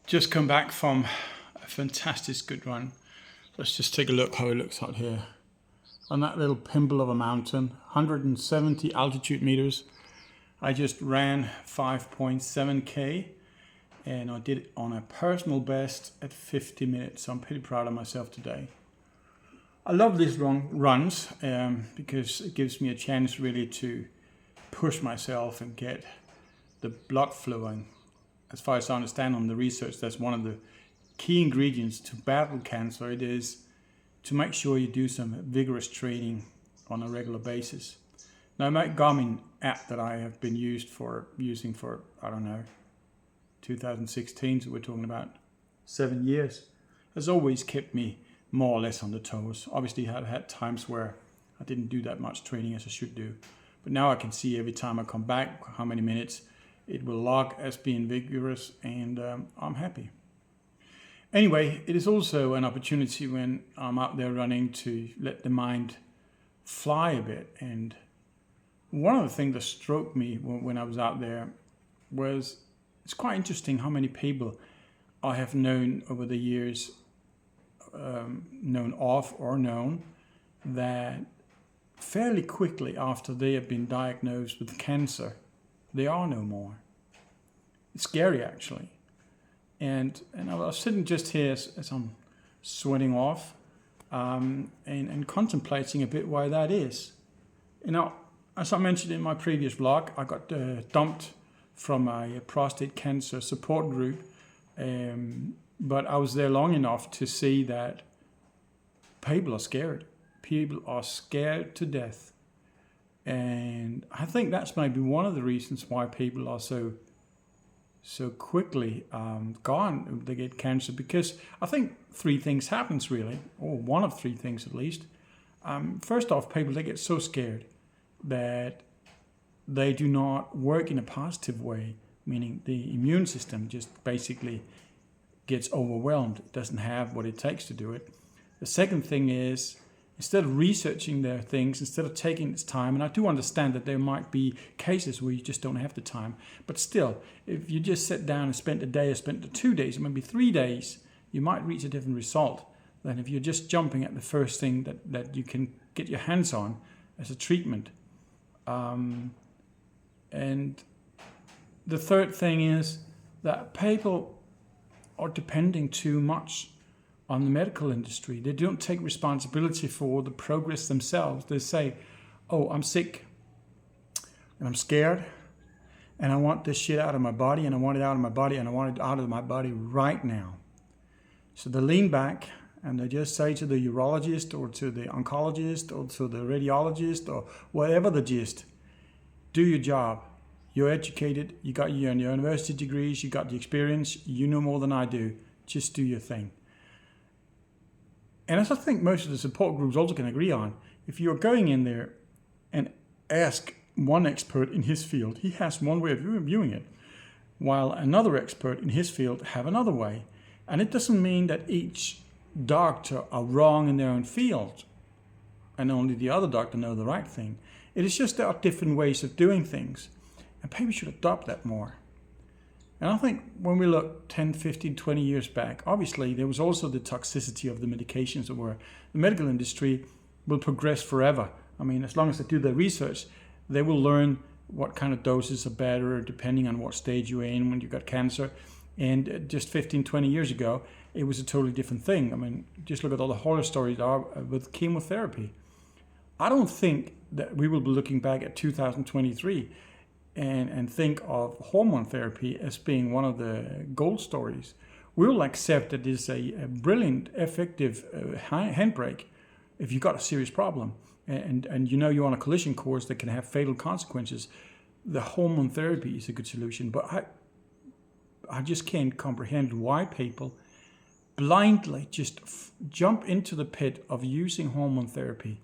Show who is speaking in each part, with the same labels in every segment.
Speaker 1: Just come back from a fantastic good run. Let's just take a look how it looks out here. On that little pimple of a mountain, 170 altitude meters. I just ran 5.7k and I did it on a personal best at 50 minutes. So I'm pretty proud of myself today. I love these runs because it gives me a chance really to push myself and get the blood flowing. As far as I understand on the research, that's one of the key ingredients to battle cancer. It is to make sure you do some vigorous training on a regular basis. Now, my Garmin app that I have been using for, I don't know, 2016, so we're talking about 7 years, has always kept me more or less on the toes. Obviously, I've had times where I didn't do that much training as I should do. But now I can see every time I come back how many minutes it will log as being vigorous, and I'm happy. Anyway, it is also an opportunity when I'm out there running to let the mind fly a bit. And one of the things that struck me when I was out there was it's quite interesting how many people I have known over the years, known that fairly quickly after they have been diagnosed with cancer, they are no more. It's scary, actually. And I was sitting just here as I'm sweating off and contemplating a bit why that is. You know, as I mentioned in my previous vlog, I got dumped from a prostate cancer support group, but I was there long enough to see that people are scared. People are scared to death. And I think that's maybe one of the reasons why people are so quickly gone. They get cancer because I think three things happens really, or one of three things at least. First off, people, they get so scared that they do not work in a positive way, meaning the immune system just basically gets overwhelmed. It doesn't have what it takes to do it. The second thing is, instead of researching their things, instead of taking its time, and I do understand that there might be cases where you just don't have the time, but still, if you just sat down and spent a day or spent 2 days, maybe 3 days, you might reach a different result than if you're just jumping at the first thing that you can get your hands on as a treatment. And the third thing is that people are depending too much on the medical industry. They don't take responsibility for the progress themselves. They say, oh, I'm sick and I'm scared and I want this shit out of my body and I want it out of my body and I want it out of my body right now. So they lean back and they just say to the urologist or to the oncologist or to the radiologist or whatever the gist, do your job. You're educated, you got your university degrees, you got the experience, you know more than I do. Just do your thing. And as I think most of the support groups also can agree on, if you're going in there and ask one expert in his field, he has one way of viewing it, while another expert in his field have another way. And it doesn't mean that each doctor are wrong in their own field and only the other doctor know the right thing. It is just there are different ways of doing things. And people should adopt that more. And I think when we look 10, 15, 20 years back, obviously there was also the toxicity of the medications where the medical industry will progress forever. I mean, as long as they do their research, they will learn what kind of doses are better depending on what stage you're in when you got cancer. And just 15, 20 years ago, it was a totally different thing. I mean, just look at all the horror stories are with chemotherapy. I don't think that we will be looking back at 2023 and think of hormone therapy as being one of the gold stories. We will accept that it's a brilliant, effective handbrake if you've got a serious problem and you know you're on a collision course that can have fatal consequences. The hormone therapy is a good solution, but I just can't comprehend why people blindly just jump into the pit of using hormone therapy.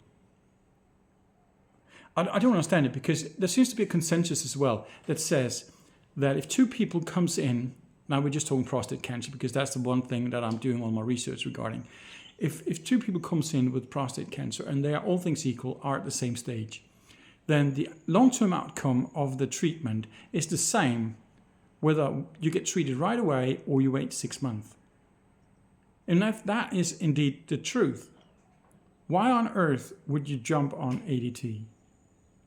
Speaker 1: I don't understand it because there seems to be a consensus as well that says that if two people comes in, now we're just talking prostate cancer because that's the one thing that I'm doing all my research regarding. If two people comes in with prostate cancer and they are all things equal are at the same stage, then the long-term outcome of the treatment is the same whether you get treated right away or you wait 6 months. And if that is indeed the truth, why on earth would you jump on ADT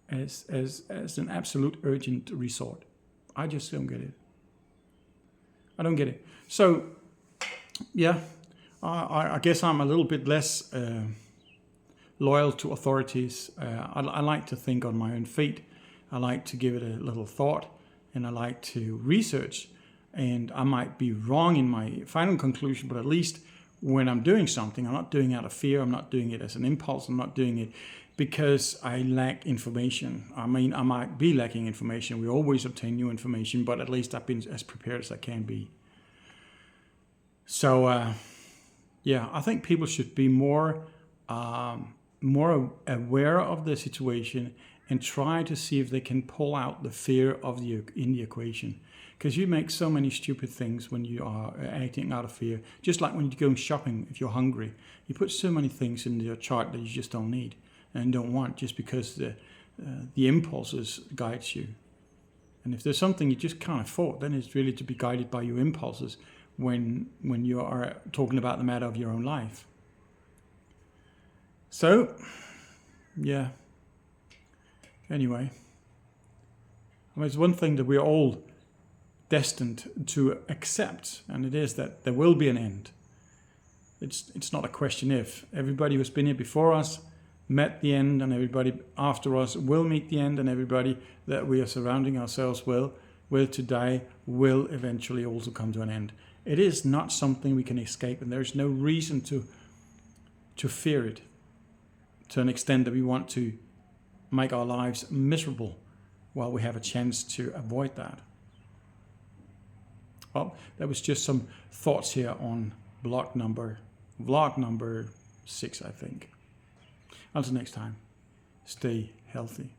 Speaker 1: as an absolute urgent resort? I just don't get it. I don't get it. So, yeah, I guess I'm a little bit less loyal to authorities. I like to think on my own feet. I like to give it a little thought, and I like to research. And I might be wrong in my final conclusion, but at least when I'm doing something, I'm not doing it out of fear. I'm not doing it as an impulse. I'm not doing it because I lack information. I mean, I might be lacking information. We always obtain new information, but at least I've been as prepared as I can be. So, yeah, I think people should be more aware of the situation and try to see if they can pull out the fear in the equation. Because you make so many stupid things when you are acting out of fear. Just like when you're going shopping, if you're hungry, you put so many things in your chart that you just don't need and don't want, just because the impulses guides you. And if there's something you just can't afford, then it's really to be guided by your impulses when you are talking about the matter of your own life. So, yeah. Anyway, I mean, it's one thing that we're all destined to accept, and it is that there will be an end. It's not a question if. Everybody who's been here before us met the end, and everybody after us will meet the end, and everybody that we are surrounding ourselves with today will eventually also come to an end. It is not something we can escape, and there's no reason to fear it to an extent that we want to make our lives miserable while we have a chance to avoid that. Well, that was just some thoughts here on vlog number 6, I think. Until next time, stay healthy.